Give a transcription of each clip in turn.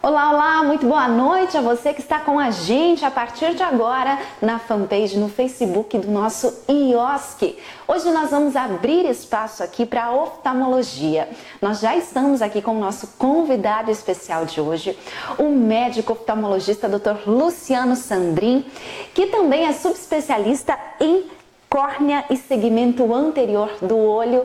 Olá, olá, muito boa noite a você que está com a gente a partir de agora na fanpage, no Facebook do nosso IOSC. Hoje nós vamos abrir espaço aqui para a oftalmologia. Nós já estamos aqui com o nosso convidado especial de hoje, o médico oftalmologista Dr. Luciano Sandrin, que também é subespecialista em córnea e segmento anterior do olho.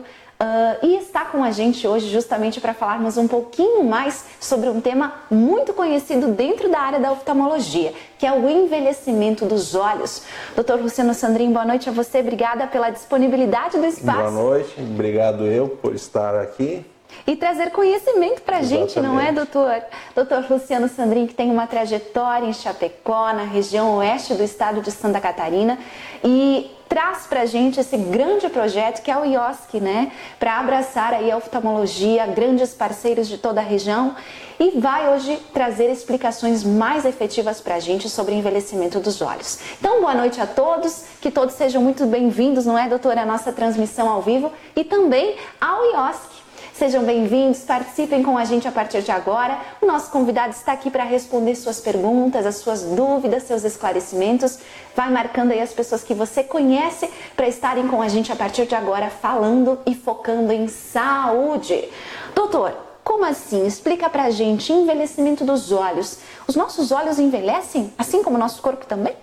E está com a gente hoje justamente para falarmos um pouquinho mais sobre um tema muito conhecido dentro da área da oftalmologia, que é o envelhecimento dos olhos. Dr. Luciano Sandrin, boa noite a você, obrigada pela disponibilidade do espaço. Boa noite, obrigado eu por estar aqui. E trazer conhecimento para a gente, não é, doutor? Doutor Luciano Sandrin, que tem uma trajetória em Chapecó, na região oeste do estado de Santa Catarina, e traz para a gente esse grande projeto que é o IOSC, né? Para abraçar aí a oftalmologia, grandes parceiros de toda a região, e vai hoje trazer explicações mais efetivas para a gente sobre o envelhecimento dos olhos. Então, boa noite a todos, que todos sejam muito bem-vindos, não é, doutora, à nossa transmissão ao vivo e também ao IOSC. Sejam bem-vindos, participem com a gente a partir de agora. O nosso convidado está aqui para responder suas perguntas, as suas dúvidas, seus esclarecimentos. Vai marcando aí as pessoas que você conhece para estarem com a gente a partir de agora, falando e focando em saúde. Doutor, como assim? Explica pra gente, envelhecimento dos olhos. Os nossos olhos envelhecem, assim como o nosso corpo também?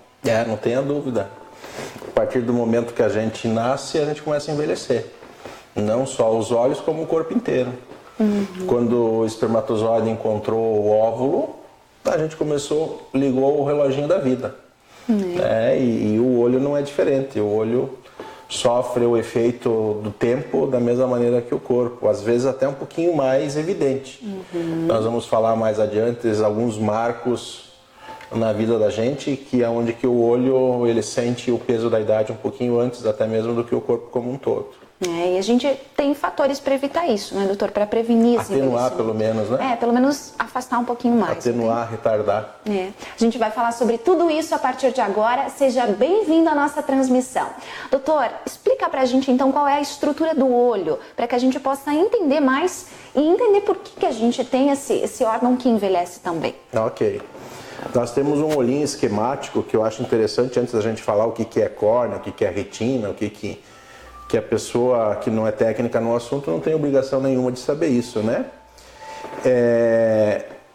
Não tenha dúvida. A partir do momento que a gente nasce, a gente começa a envelhecer. Não só os olhos, como o corpo inteiro. Quando o espermatozoide encontrou o óvulo, a gente ligou o reloginho da vida. E o olho não é diferente. O olho sofre o efeito do tempo da mesma maneira que o corpo, às vezes até um pouquinho mais evidente. Nós vamos falar mais adiante alguns marcos na vida da gente, que é onde que o olho ele sente o peso da idade um pouquinho antes até mesmo do que o corpo como um todo. E a gente tem fatores para evitar isso, né, doutor? Para prevenir esse atenuar, pelo menos, né? Pelo menos afastar um pouquinho mais. Atenuar, retardar. A gente vai falar sobre tudo isso a partir de agora. Seja bem-vindo à nossa transmissão. Doutor, explica pra gente então qual é a estrutura do olho, para que a gente possa entender mais e entender por que a gente tem esse órgão que envelhece também. Ok. Nós temos um olhinho esquemático que eu acho interessante antes da gente falar o que é córnea, o que é retina, o que a pessoa que não é técnica no assunto não tem obrigação nenhuma de saber isso, né?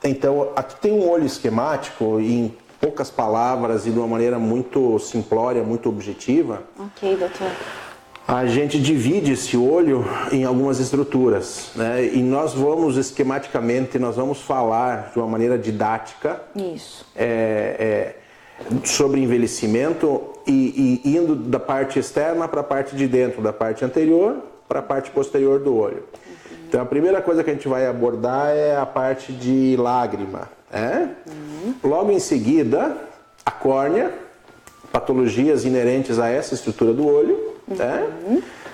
Então, aqui tem um olho esquemático e em poucas palavras e de uma maneira muito simplória, muito objetiva. Ok, doutor. A gente divide esse olho em algumas estruturas, né? E nós vamos esquematicamente, nós vamos falar de uma maneira didática. Isso. Sobre envelhecimento e indo da parte externa para a parte de dentro, da parte anterior para a parte posterior do olho. Então a primeira coisa que a gente vai abordar é a parte de lágrima. Logo em seguida, a córnea, patologias inerentes a essa estrutura do olho.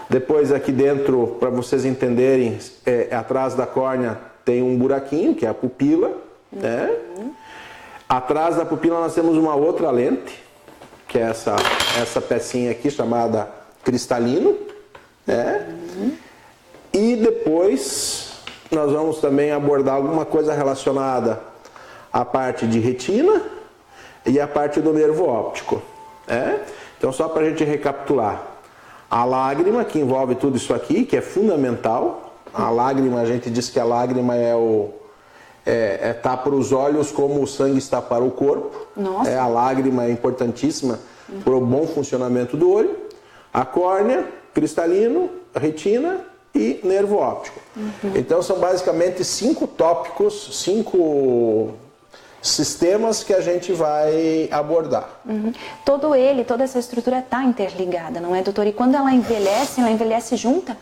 Depois aqui dentro, para vocês entenderem, atrás da córnea tem um buraquinho, que é a pupila. Atrás da pupila nós temos uma outra lente, que é essa pecinha aqui chamada cristalino. E depois nós vamos também abordar alguma coisa relacionada à parte de retina e à parte do nervo óptico. Então só para a gente recapitular, a lágrima que envolve tudo isso aqui, que é fundamental. A lágrima, a gente diz que a lágrima está para os olhos como o sangue está para o corpo. Nossa. A lágrima é importantíssima para o bom funcionamento do olho. A córnea, cristalino, retina e nervo óptico. Então são basicamente 5 tópicos, 5 sistemas que a gente vai abordar. Toda essa estrutura está interligada, não é, doutor? E quando ela envelhece junta?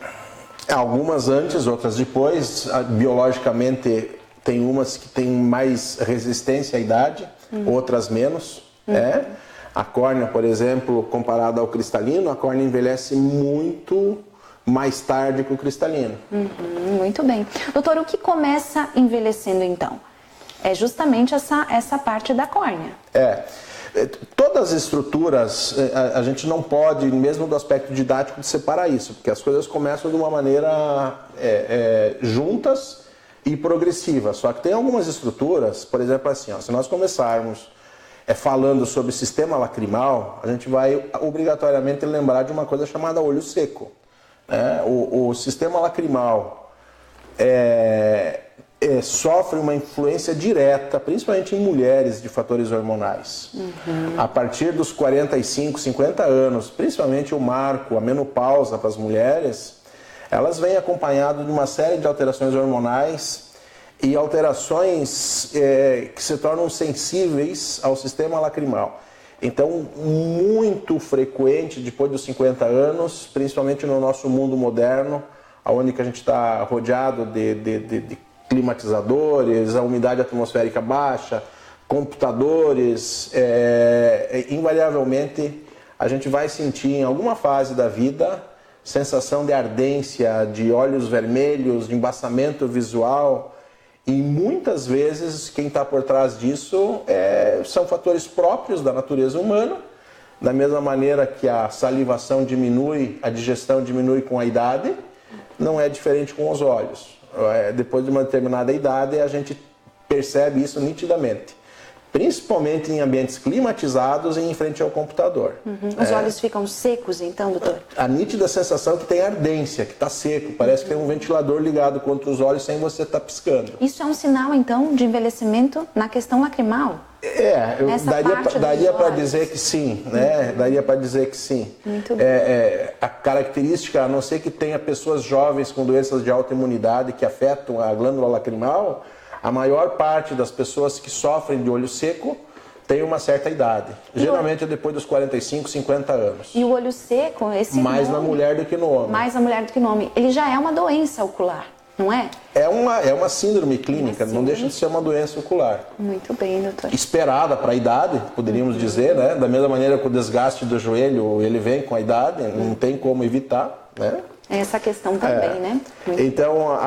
Algumas antes, outras depois. Biologicamente tem umas que têm mais resistência à idade, outras menos. A córnea, por exemplo, comparada ao cristalino, a córnea envelhece muito mais tarde que o cristalino. Muito bem. Doutor, o que começa envelhecendo então? É justamente essa parte da córnea. todas as estruturas, a gente não pode, mesmo do aspecto didático, separar isso, porque as coisas começam de uma maneira juntas e progressiva. Só que tem algumas estruturas, por exemplo, assim, ó, se nós começarmos falando sobre o sistema lacrimal, a gente vai obrigatoriamente lembrar de uma coisa chamada olho seco. O sistema lacrimal sofre uma influência direta, principalmente em mulheres, de fatores hormonais. A partir dos 45, 50 anos, principalmente o marco, a menopausa para as mulheres, elas vêm acompanhadas de uma série de alterações hormonais e alterações que se tornam sensíveis ao sistema lacrimal. Então, muito frequente depois dos 50 anos, principalmente no nosso mundo moderno, onde a gente está rodeado de climatizadores, a umidade atmosférica baixa, computadores, invariavelmente a gente vai sentir em alguma fase da vida sensação de ardência, de olhos vermelhos, de embaçamento visual. E muitas vezes quem está por trás disso são fatores próprios da natureza humana, da mesma maneira que a salivação diminui, a digestão diminui com a idade, não é diferente com os olhos. Depois de uma determinada idade a gente percebe isso nitidamente, principalmente em ambientes climatizados e em frente ao computador. Os olhos ficam secos então, doutor? A nítida sensação que tem ardência, que está seco, parece que tem um ventilador ligado contra os olhos sem você estar piscando. Isso é um sinal então de envelhecimento na questão lacrimal? Daria para dizer que sim, né? Daria para dizer que sim. Muito bem. A característica, a não ser que tenha pessoas jovens com doenças de autoimunidade que afetam a glândula lacrimal, a maior parte das pessoas que sofrem de olho seco tem uma certa idade. Geralmente é depois dos 45, 50 anos. E o olho seco, mais na mulher do que no homem. Mais na mulher do que no homem. Ele já é uma doença ocular, não é? É uma síndrome clínica, não deixa de ser uma doença ocular. Muito bem, doutor. Esperada para a idade, poderíamos dizer, né? Da mesma maneira que o desgaste do joelho, ele vem com a idade, não tem como evitar, né? Essa questão também, né? Então,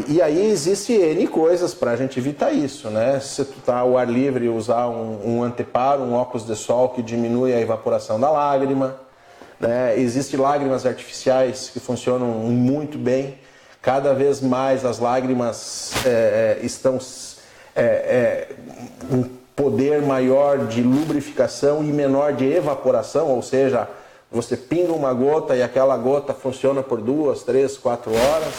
e aí existe N coisas para a gente evitar isso, né? Se tu tá ao ar livre, usar um anteparo, um óculos de sol que diminui a evaporação da lágrima, né? Existem lágrimas artificiais que funcionam muito bem. Cada vez mais as lágrimas estão um poder maior de lubrificação e menor de evaporação, ou seja, você pinga uma gota e aquela gota funciona por 2, 3, 4 horas.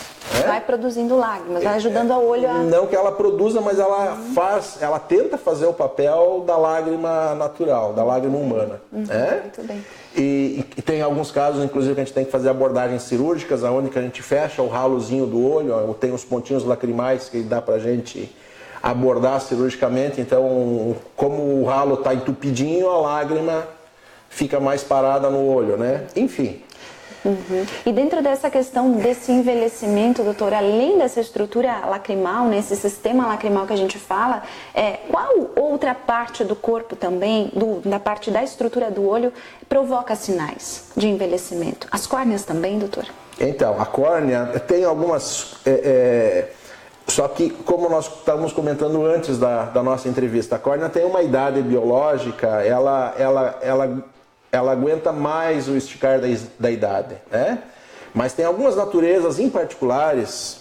Vai produzindo lágrimas, vai ajudando ao olho a... Não que ela produza, mas ela tenta fazer o papel da lágrima natural, da lágrima humana. Muito bem. E tem alguns casos, inclusive, que a gente tem que fazer abordagens cirúrgicas, onde a gente fecha o ralozinho do olho, tem os pontinhos lacrimais que dá pra gente abordar cirurgicamente. Então, como o ralo está entupidinho, a lágrima fica mais parada no olho, né? Enfim. E dentro dessa questão desse envelhecimento, doutor, além dessa estrutura lacrimal, nesse sistema lacrimal que a gente fala, qual outra parte do corpo também, da parte da estrutura do olho, provoca sinais de envelhecimento? As córneas também, doutor? Então, a córnea tem algumas... Só que, como nós estávamos comentando antes da nossa entrevista, a córnea tem uma idade biológica, ela aguenta mais o esticar da idade, né? Mas tem algumas naturezas em particulares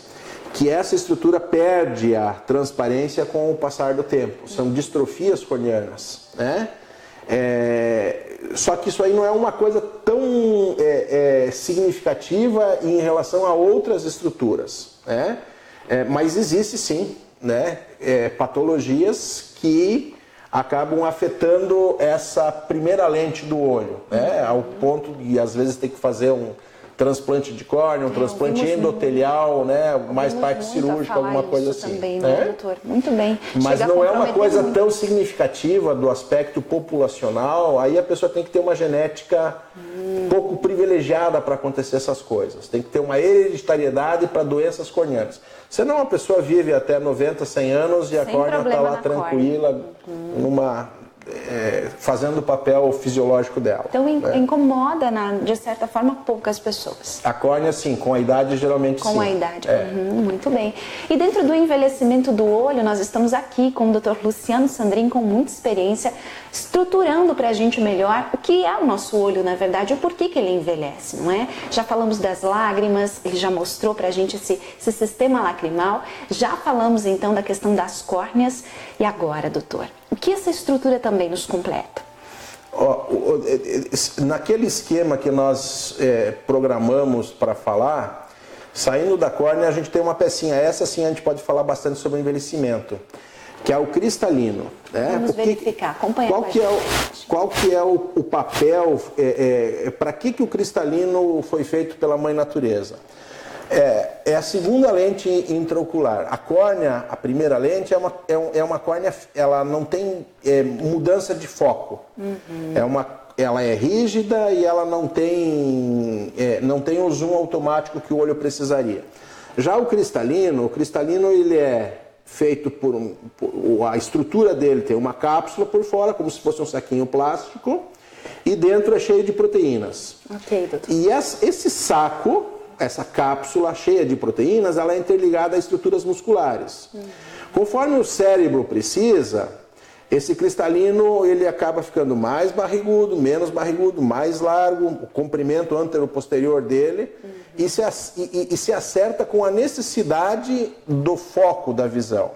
que essa estrutura perde a transparência com o passar do tempo. São distrofias corneanas, né? Só que isso aí não é uma coisa tão significativa em relação a outras estruturas, né? Mas existe sim, né? Patologias que acabam afetando essa primeira lente do olho, né? Ao ponto de às vezes ter que fazer um transplante de córnea, um transplante endotelial, né? Mais parte cirúrgica, alguma coisa assim. Também, né, doutor? Muito bem. Mas não é uma coisa tão significativa do aspecto populacional, aí a pessoa tem que ter uma genética pouco privilegiada para acontecer essas coisas. Tem que ter uma hereditariedade para doenças corneanas. Senão a pessoa vive até 90, 100 anos e a córnea está lá tranquila, fazendo o papel fisiológico dela. Então incomoda, de certa forma, poucas pessoas. A córnea, sim, com a idade geralmente sim. Com a idade, muito bem. E dentro do envelhecimento do olho, nós estamos aqui com o Dr. Luciano Sandrin, com muita experiência, estruturando para a gente melhor o que é o nosso olho, na verdade, e o porquê que ele envelhece, não é? Já falamos das lágrimas, ele já mostrou para a gente esse sistema lacrimal, já falamos então da questão das córneas, e agora, doutor, o que essa estrutura também nos completa? Naquele esquema que nós programamos para falar, saindo da córnea a gente tem uma pecinha, essa sim a gente pode falar bastante sobre o envelhecimento, que é o cristalino. Né? Vamos verificar, acompanha qual que é o papel, para que o cristalino foi feito pela mãe natureza? É a segunda lente intraocular. A córnea, a primeira lente, é uma córnea, ela não tem mudança de foco. Ela é rígida e ela não tem o zoom automático que o olho precisaria. Já o cristalino ele é feito a estrutura dele tem uma cápsula por fora, como se fosse um saquinho plástico, e dentro é cheio de proteínas. Ok, doutor. E esse saco, essa cápsula cheia de proteínas, ela é interligada a estruturas musculares. Conforme o cérebro precisa, esse cristalino ele acaba ficando mais barrigudo, menos barrigudo, mais largo, o comprimento antero-posterior dele, e se acerta com a necessidade do foco da visão.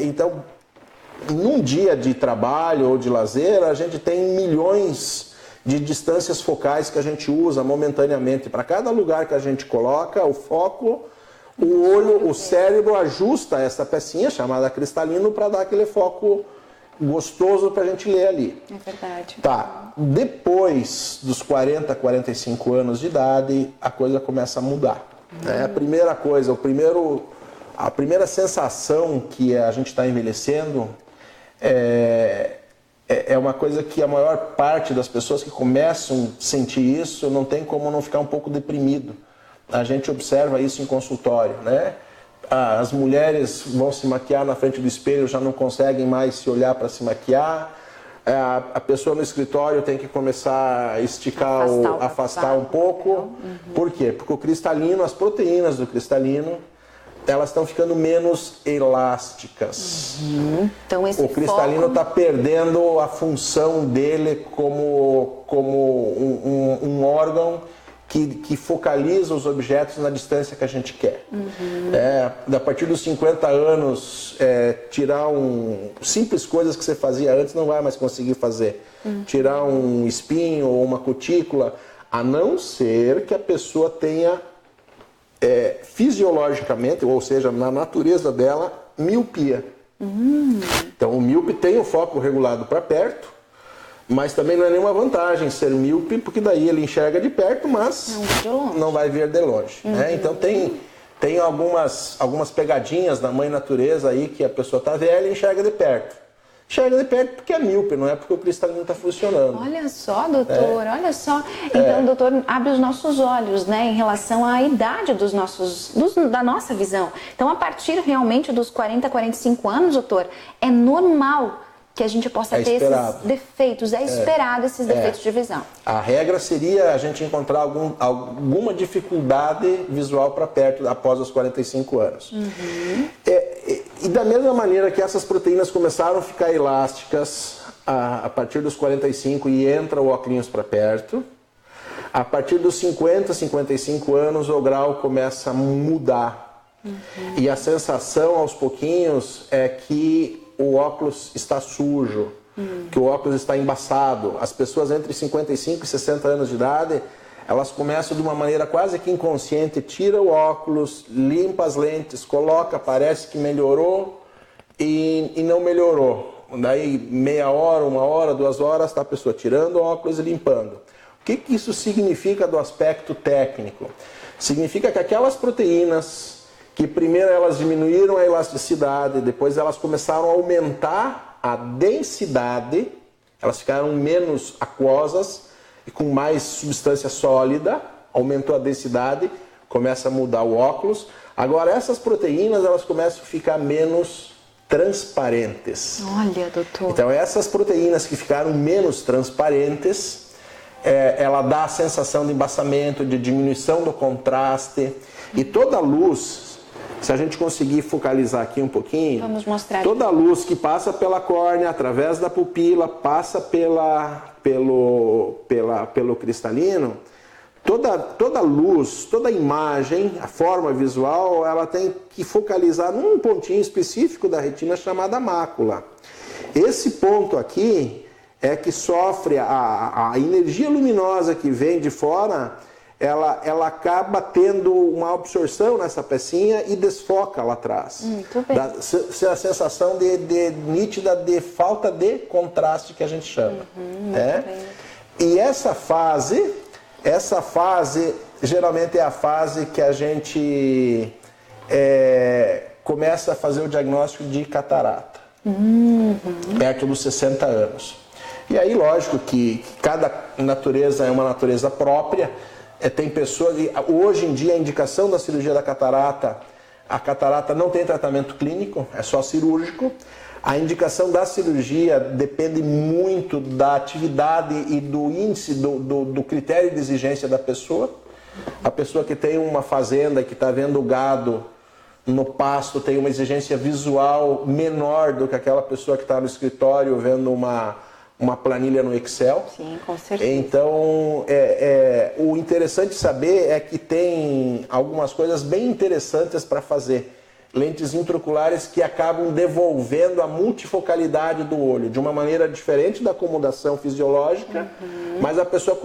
Então, num dia de trabalho ou de lazer, a gente tem milhões de distâncias focais que a gente usa momentaneamente. Para cada lugar que a gente coloca o foco, o olho, o cérebro ajusta essa pecinha chamada cristalino para dar aquele foco gostoso para a gente ler ali. É verdade. Tá. Depois dos 40, 45 anos de idade, a coisa começa a mudar. A primeira coisa, a primeira sensação que a gente está envelhecendo é uma coisa que a maior parte das pessoas que começam a sentir isso não tem como não ficar um pouco deprimido. A gente observa isso em consultório, né? As mulheres vão se maquiar na frente do espelho, já não conseguem mais se olhar para se maquiar. A pessoa no escritório tem que começar a esticar, afastar um pouco. Por quê? Porque o cristalino, as proteínas do cristalino, elas estão ficando menos elásticas. Então, o cristalino está perdendo a função dele como um órgão que focaliza os objetos na distância que a gente quer. A partir dos 50 anos, tirar simples coisas que você fazia antes não vai mais conseguir fazer. Tirar um espinho ou uma cutícula, a não ser que a pessoa tenha fisiologicamente, ou seja, na natureza dela, miopia. Então o míope tem o foco regulado para perto, mas também não é nenhuma vantagem ser míope, porque daí ele enxerga de perto, mas não vai ver de longe. Então tem algumas pegadinhas da mãe natureza aí que a pessoa está velha e enxerga de perto. Enxerga de perto porque é míope, não é porque o cristalino está funcionando. Olha só, doutor, olha só. Então, doutor, abre os nossos olhos, né, em relação à idade da nossa visão. Então, a partir realmente dos 40, 45 anos, doutor, é normal que a gente possa ter esses defeitos, esperado esses defeitos de visão. A regra seria a gente encontrar alguma dificuldade visual para perto após os 45 anos. E da mesma maneira que essas proteínas começaram a ficar elásticas a partir dos 45 e entra o óculos para perto, a partir dos 50, 55 anos o grau começa a mudar. E a sensação aos pouquinhos é que o óculos está sujo, que o óculos está embaçado. As pessoas entre 55 e 60 anos de idade, elas começam de uma maneira quase que inconsciente, tira o óculos, limpa as lentes, coloca, parece que melhorou e não melhorou. Daí meia hora, 1 hora, 2 horas, está a pessoa tirando o óculos e limpando. O que isso significa do aspecto técnico? Significa que aquelas proteínas que primeiro elas diminuíram a elasticidade, depois elas começaram a aumentar a densidade, elas ficaram menos aquosas e com mais substância sólida, aumentou a densidade, começa a mudar o óculos. Agora essas proteínas elas começam a ficar menos transparentes. Olha, doutor. Então essas proteínas que ficaram menos transparentes, ela dá a sensação de embaçamento, de diminuição do contraste. E toda a luz, se a gente conseguir focalizar aqui um pouquinho, vamos mostrar. Toda a luz que passa pela córnea, através da pupila, passa pelo cristalino, toda luz, toda imagem, a forma visual, ela tem que focalizar num pontinho específico da retina chamada mácula. Esse ponto aqui é que sofre a energia luminosa que vem de fora, ela acaba tendo uma absorção nessa pecinha e desfoca lá atrás. Muito bem. A sensação nítida de falta de contraste que a gente chama. E essa fase geralmente é a fase que a gente começa a fazer o diagnóstico de catarata, perto dos 60 anos. E aí, lógico que cada natureza é uma natureza própria. Tem pessoas, hoje em dia a indicação da cirurgia da catarata, a catarata não tem tratamento clínico, é só cirúrgico. A indicação da cirurgia depende muito da atividade e do índice, do critério de exigência da pessoa. A pessoa que tem uma fazenda, que está vendo o gado no pasto, tem uma exigência visual menor do que aquela pessoa que está no escritório vendo uma planilha no Excel. Sim, com certeza. Então, o interessante saber é que tem algumas coisas bem interessantes para fazer. Lentes intraoculares que acabam devolvendo a multifocalidade do olho de uma maneira diferente da acomodação fisiológica, mas a pessoa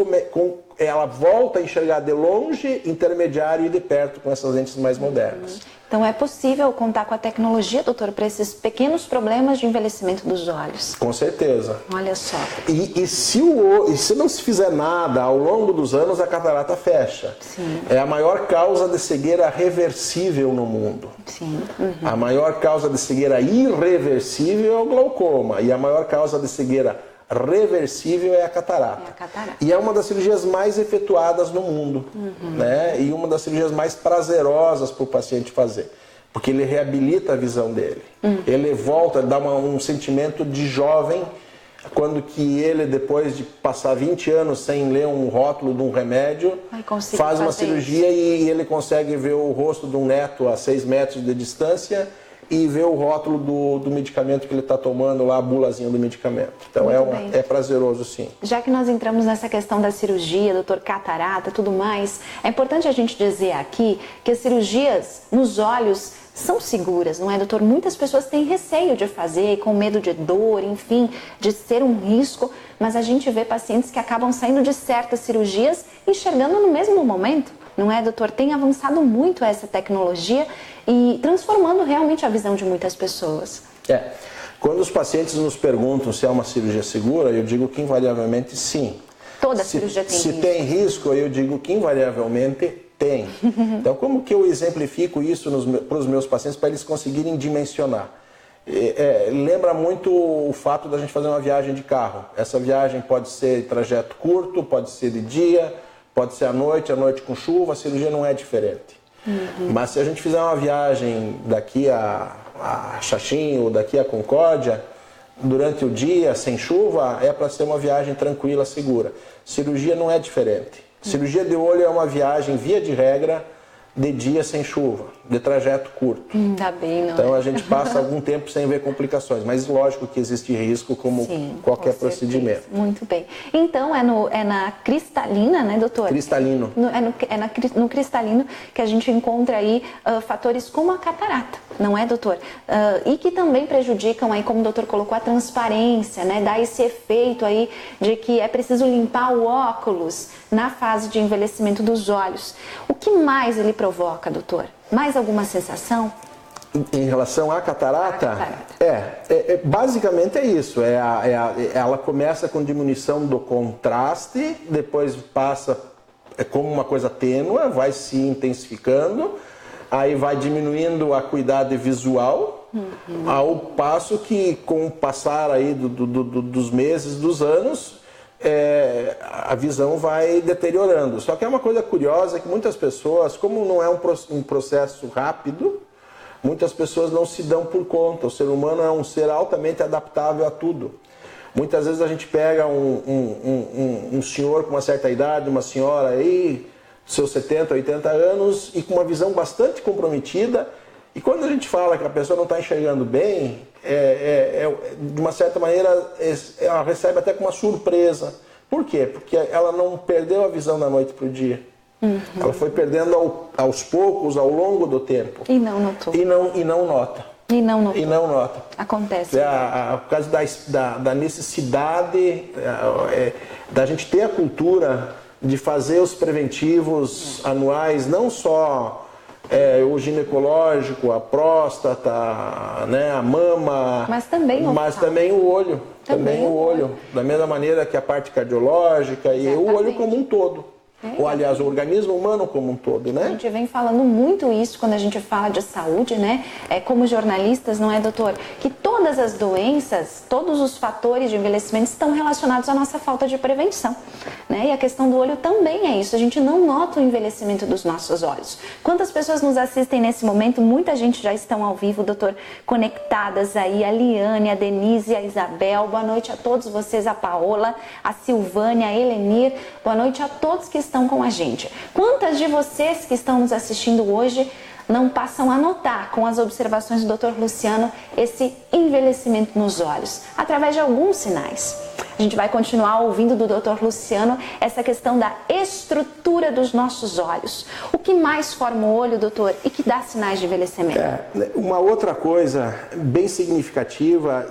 ela volta a enxergar de longe, intermediário e de perto com essas lentes mais modernas. Então é possível contar com a tecnologia, doutor, para esses pequenos problemas de envelhecimento dos olhos? Com certeza. Olha só. E se não se fizer nada, ao longo dos anos a catarata fecha. Sim. É a maior causa de cegueira reversível no mundo. Sim. A maior causa de cegueira irreversível é o glaucoma. E a maior causa de cegueira reversível é a catarata. E é uma das cirurgias mais efetuadas no mundo, né? E uma das cirurgias mais prazerosas para o paciente fazer, porque ele reabilita a visão dele. Ele volta, dá um sentimento de jovem, quando que ele, depois de passar 20 anos sem ler um rótulo de um remédio, faz uma cirurgia e ele consegue ver o rosto de um neto a 6 metros de distância e ver o rótulo do medicamento que ele está tomando lá, a bulazinha do medicamento. Então é prazeroso, sim. Já que nós entramos nessa questão da cirurgia, doutor, catarata, tudo mais, é importante a gente dizer aqui que as cirurgias nos olhos são seguras, não é, doutor? Muitas pessoas têm receio de fazer, com medo de dor, enfim, de ser um risco, mas a gente vê pacientes que acabam saindo de certas cirurgias enxergando no mesmo momento. Não é, doutor? Tem avançado muito essa tecnologia e transformando realmente a visão de muitas pessoas. Quando os pacientes nos perguntam se é uma cirurgia segura, eu digo que invariavelmente sim. Toda cirurgia tem risco. Se tem risco, eu digo que invariavelmente tem. Então, como que eu exemplifico isso para os meus pacientes para eles conseguirem dimensionar? Lembra muito o fato da gente fazer uma viagem de carro. Essa viagem pode ser trajeto curto, pode ser de dia, pode ser à noite com chuva, a cirurgia não é diferente. Mas se a gente fizer uma viagem daqui a Xaxim ou daqui a Concórdia, durante o dia, sem chuva, é para ser uma viagem tranquila, segura. Cirurgia não é diferente. Cirurgia de olho é uma viagem, via de regra, de dia sem chuva, de trajeto curto. Ainda bem, não Então a gente passa algum tempo sem ver complicações, mas lógico que existe risco como qualquer procedimento. Muito bem. Então é na cristalina, né, doutor? Cristalino. No cristalino que a gente encontra aí fatores como a catarata, não é, doutor? E que também prejudicam aí, como o doutor colocou, a transparência, né? Dá esse efeito aí de que é preciso limpar o óculos na fase de envelhecimento dos olhos. O que mais ele provoca, doutor? Mais alguma sensação? Em relação à catarata? Basicamente é isso. Ela começa com diminuição do contraste, depois passa como uma coisa tênua, vai se intensificando, aí vai diminuindo a acuidade visual, ao passo que com o passar aí dos meses, dos anos, a visão vai deteriorando. Só que é uma coisa curiosa que muitas pessoas, como não é um processo rápido, muitas pessoas não se dão por conta. O ser humano é um ser altamente adaptável a tudo. Muitas vezes a gente pega um senhor com uma certa idade, uma senhora aí, seus 70, 80 anos, e com uma visão bastante comprometida, e quando a gente fala que a pessoa não está enxergando bem, de uma certa maneira, ela recebe até com uma surpresa. Por quê? Porque ela não perdeu a visão da noite para o dia. Ela foi perdendo aos poucos, ao longo do tempo. E não notou. E não nota. E não notou. E não nota. Acontece. Por causa da necessidade da gente ter a cultura de fazer os preventivos anuais, não só o ginecológico, a próstata, né, a mama, mas também o olho. Também o olho. Da mesma maneira que a parte cardiológica. Exatamente. E o olho como um todo. Ou, aliás, o organismo humano como um todo, né? A gente vem falando muito isso quando a gente fala de saúde, né? Como jornalistas, não é, doutor? Que todas as doenças, todos os fatores de envelhecimento estão relacionados à nossa falta de prevenção, né? E a questão do olho também é isso. A gente não nota o envelhecimento dos nossos olhos. Quantas pessoas nos assistem nesse momento? Muita gente já estão ao vivo, doutor, conectadas aí. A Liane, a Denise, a Isabel. Boa noite a todos vocês, a Paola, a Silvânia, a Helenir. Boa noite a todos que estão com a gente. Quantas de vocês que estão nos assistindo hoje não passam a notar, com as observações do Dr. Luciano, esse envelhecimento nos olhos, através de alguns sinais? A gente vai continuar ouvindo do Dr. Luciano essa questão da estrutura dos nossos olhos. O que mais forma o olho, doutor, e que dá sinais de envelhecimento? Uma outra coisa bem significativa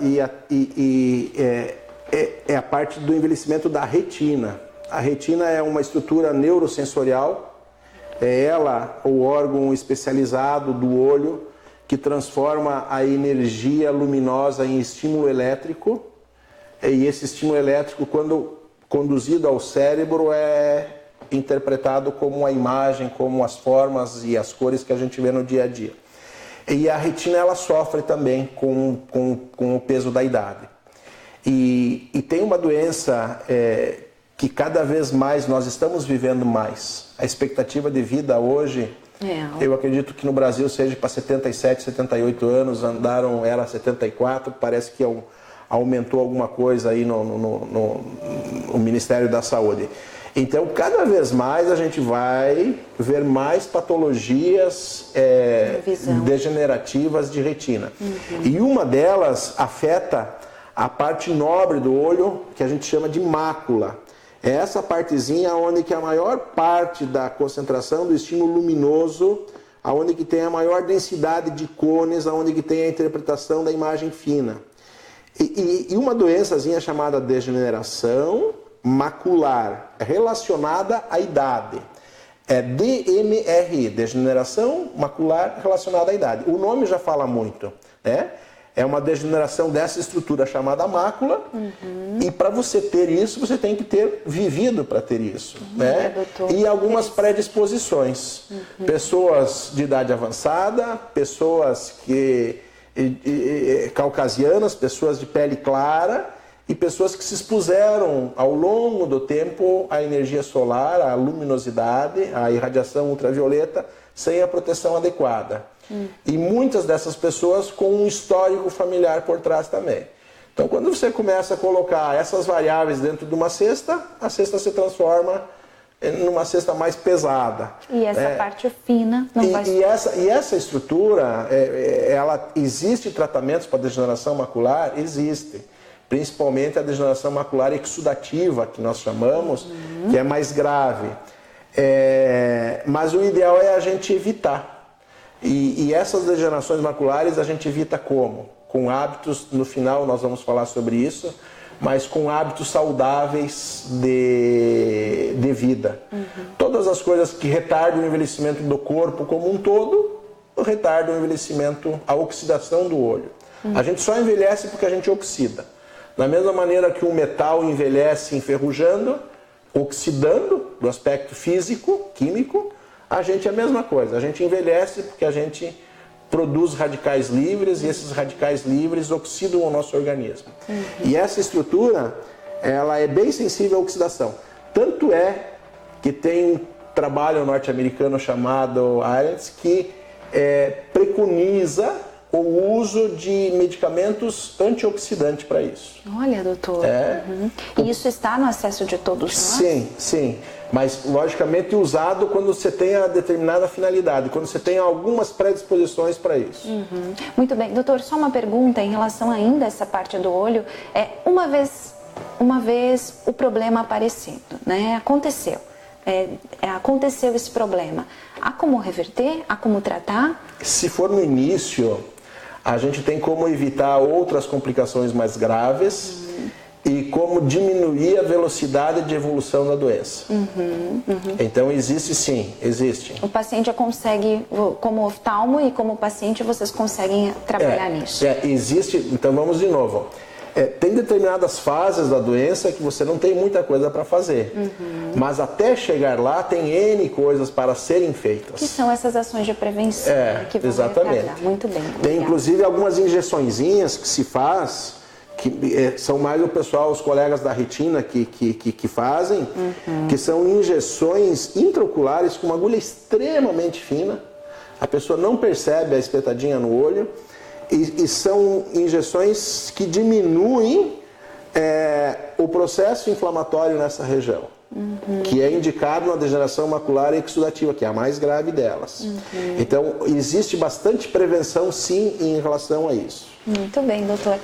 é a parte do envelhecimento da retina. A retina é uma estrutura neurosensorial, é ela o órgão especializado do olho que transforma a energia luminosa em estímulo elétrico, e esse estímulo elétrico, quando conduzido ao cérebro, é interpretado como a imagem, como as formas e as cores que a gente vê no dia a dia. E a retina ela sofre também com o peso da idade. E tem uma doença que cada vez mais nós estamos vivendo mais. A expectativa de vida hoje, eu acredito que no Brasil seja para 77, 78 anos, era 74, parece que aumentou alguma coisa aí no Ministério da Saúde. Então, cada vez mais a gente vai ver mais patologias degenerativas de retina. E uma delas afeta a parte nobre do olho, que a gente chama de mácula. É essa partezinha onde que a maior parte da concentração do estímulo luminoso, onde que tem a maior densidade de cones, onde que tem a interpretação da imagem fina. E uma doençazinha chamada degeneração macular, relacionada à idade. É DMRI, degeneração macular relacionada à idade. O nome já fala muito, né? É uma degeneração dessa estrutura chamada mácula, e para você ter isso, você tem que ter vivido para ter isso, né? E algumas predisposições. Pessoas de idade avançada, pessoas caucasianas, pessoas de pele clara e pessoas que se expuseram ao longo do tempo à energia solar, à luminosidade, à irradiação ultravioleta, sem a proteção adequada. E muitas dessas pessoas com um histórico familiar por trás também. Então, quando você começa a colocar essas variáveis dentro de uma cesta, a cesta se transforma numa cesta mais pesada. E essa parte fina não vai ser. E essa estrutura, existe tratamentos para degeneração macular? Existe. Principalmente a degeneração macular exudativa, que nós chamamos, que é mais grave. Mas o ideal é a gente evitar. E essas degenerações maculares a gente evita como? Com hábitos, no final nós vamos falar sobre isso, mas com hábitos saudáveis de vida. Todas as coisas que retardam o envelhecimento do corpo como um todo, retardam o envelhecimento, a oxidação do olho. A gente só envelhece porque a gente oxida. Da mesma maneira que o metal envelhece enferrujando, oxidando do aspecto físico, químico, a gente é a mesma coisa. A gente envelhece porque a gente produz radicais livres e esses radicais livres oxidam o nosso organismo. E essa estrutura, ela é bem sensível à oxidação. Tanto é que tem um trabalho norte-americano chamado Arendt que preconiza o uso de medicamentos antioxidantes para isso. Olha, doutor. E isso está no acesso de todos nós? Sim, sim. Mas, logicamente, usado quando você tem a determinada finalidade, quando você tem algumas predisposições para isso. Muito bem. Doutor, só uma pergunta em relação ainda a essa parte do olho. Uma vez o problema aparecendo, né? Aconteceu esse problema. Há como reverter? Há como tratar? Se for no início, a gente tem como evitar outras complicações mais graves e como diminuir a velocidade de evolução da doença. Então existe sim, existe. O paciente consegue, como oftalmo e como paciente, vocês conseguem trabalhar nisso? Existe, então vamos de novo. Tem determinadas fases da doença que você não tem muita coisa para fazer. Mas até chegar lá tem N coisas para serem feitas. Que são essas ações de prevenção que vão exatamente. retardar. Muito bem. Tem inclusive algumas injeçõezinhas que se faz, que são mais o pessoal, os colegas da retina que fazem, que são injeções intraoculares com uma agulha extremamente fina. A pessoa não percebe a espetadinha no olho. E são injeções que diminuem o processo inflamatório nessa região, que é indicado na degeneração macular exudativa, que é a mais grave delas. Então, existe bastante prevenção, sim, em relação a isso. Muito bem, doutor.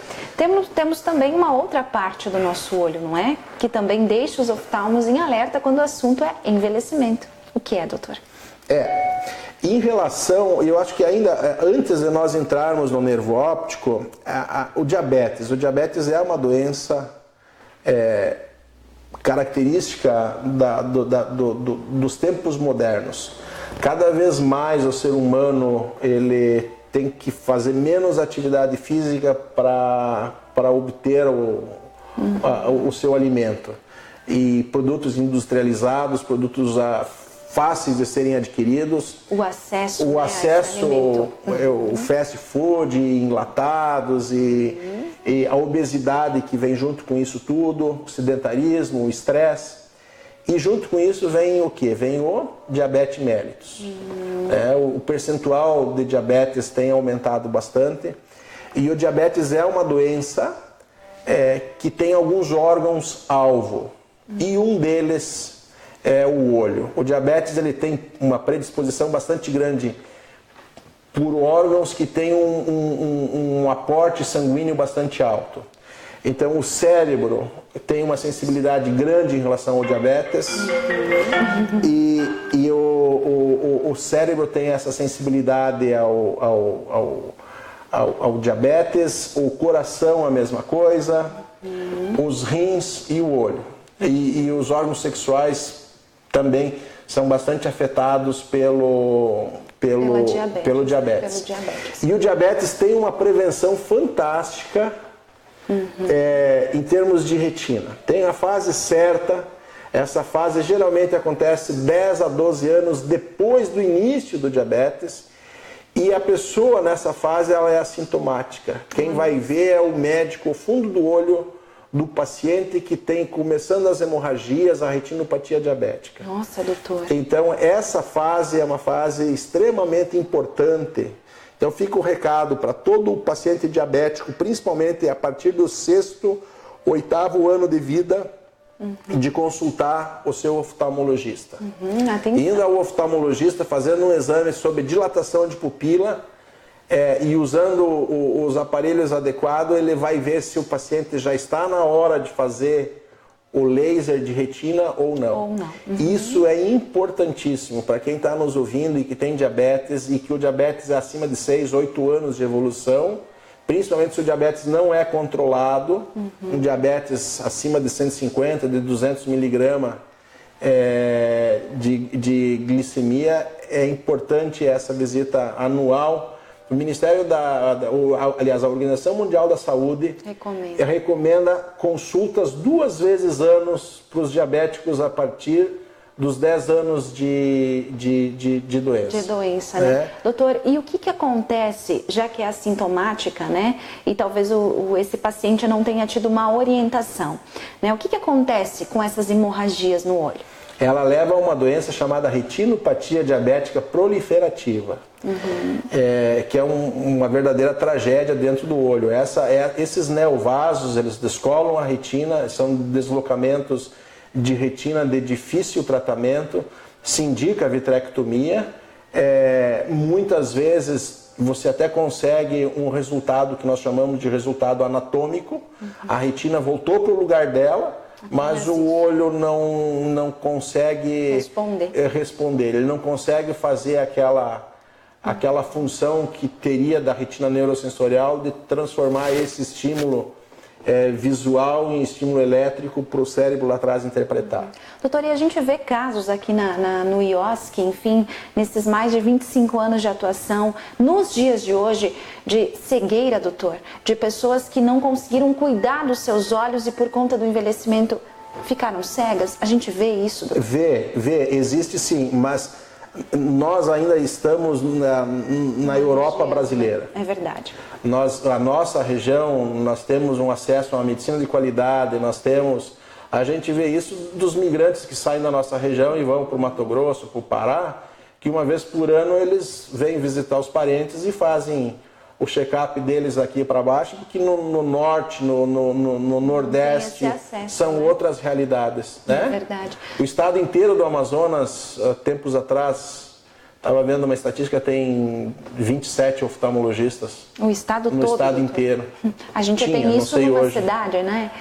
Temos também uma outra parte do nosso olho, não é? Que também deixa os oftalmos em alerta quando o assunto é envelhecimento. O que é, doutor? Em relação, eu acho que ainda antes de nós entrarmos no nervo óptico, o diabetes. O diabetes é uma doença característica dos tempos modernos. Cada vez mais o ser humano ele tem que fazer menos atividade física para obter o seu alimento. E produtos industrializados, produtos fáceis de serem adquiridos. O acesso, o fast food, enlatados e a obesidade que vem junto com isso tudo, o sedentarismo, o estresse. E junto com isso vem o quê? Vem o diabetes mellitus. O percentual de diabetes tem aumentado bastante. E o diabetes é uma doença que tem alguns órgãos-alvo. E um deles é o olho. O diabetes ele tem uma predisposição bastante grande por órgãos que têm um aporte sanguíneo bastante alto. Então o cérebro tem uma sensibilidade grande em relação ao diabetes e o cérebro tem essa sensibilidade ao diabetes, o coração a mesma coisa, os rins e o olho. E os órgãos sexuais também são bastante afetados pelo diabetes. E o diabetes tem uma prevenção fantástica em termos de retina. Tem a fase certa, essa fase geralmente acontece 10 a 12 anos depois do início do diabetes e a pessoa nessa fase ela é assintomática. Quem vai ver é o médico, o fundo do olho do paciente que tem começando as hemorragias, a retinopatia diabética. Nossa, doutor. Então, essa fase é uma fase extremamente importante. Então, fica o recado para todo o paciente diabético, principalmente a partir do 6º, 8º ano de vida, de consultar o seu oftalmologista. Indo ao oftalmologista, fazendo um exame sobre dilatação de pupila, e usando os aparelhos adequados, ele vai ver se o paciente já está na hora de fazer o laser de retina ou não. Isso é importantíssimo para quem está nos ouvindo e que tem diabetes e que o diabetes é acima de 6, 8 anos de evolução, principalmente se o diabetes não é controlado, um diabetes acima de 150, de 200 miligramas de glicemia, é importante essa visita anual. O Ministério aliás, a Organização Mundial da Saúde recomenda consultas 2 vezes anos para os diabéticos a partir dos 10 anos de doença. De doença, né? Doutor, e o que acontece, já que é assintomática, né? E talvez esse paciente não tenha tido uma orientação, né? O que acontece com essas hemorragias no olho? ela leva a uma doença chamada retinopatia diabética proliferativa, que é uma verdadeira tragédia dentro do olho. Esses neovasos, eles descolam a retina, são deslocamentos de retina de difícil tratamento, se indica a vitrectomia, muitas vezes você até consegue um resultado que nós chamamos de resultado anatômico, a retina voltou para o lugar dela, mas o olho não consegue responder, ele não consegue fazer aquela função que teria da retina neurosensorial de transformar esse estímulo visual em estímulo elétrico para o cérebro lá atrás interpretar. Doutor, e a gente vê casos aqui no IOSC, enfim, nesses mais de 25 anos de atuação, nos dias de hoje, de cegueira, doutor, de pessoas que não conseguiram cuidar dos seus olhos e por conta do envelhecimento ficaram cegas. A gente vê isso, doutor? Vê, existe sim, mas nós ainda estamos na Europa brasileira. É verdade. A nossa região, nós temos um acesso a uma medicina de qualidade, a gente vê isso dos migrantes que saem da nossa região e vão para o Mato Grosso, para o Pará, que uma vez por ano eles vêm visitar os parentes e fazem o check-up deles aqui para baixo, porque no norte, no nordeste, são outras realidades. Né? É verdade. O estado inteiro do Amazonas, tempos atrás, estava vendo uma estatística, tem 27 oftalmologistas. O estado todo? No estado inteiro. A gente tem isso numa cidade, né?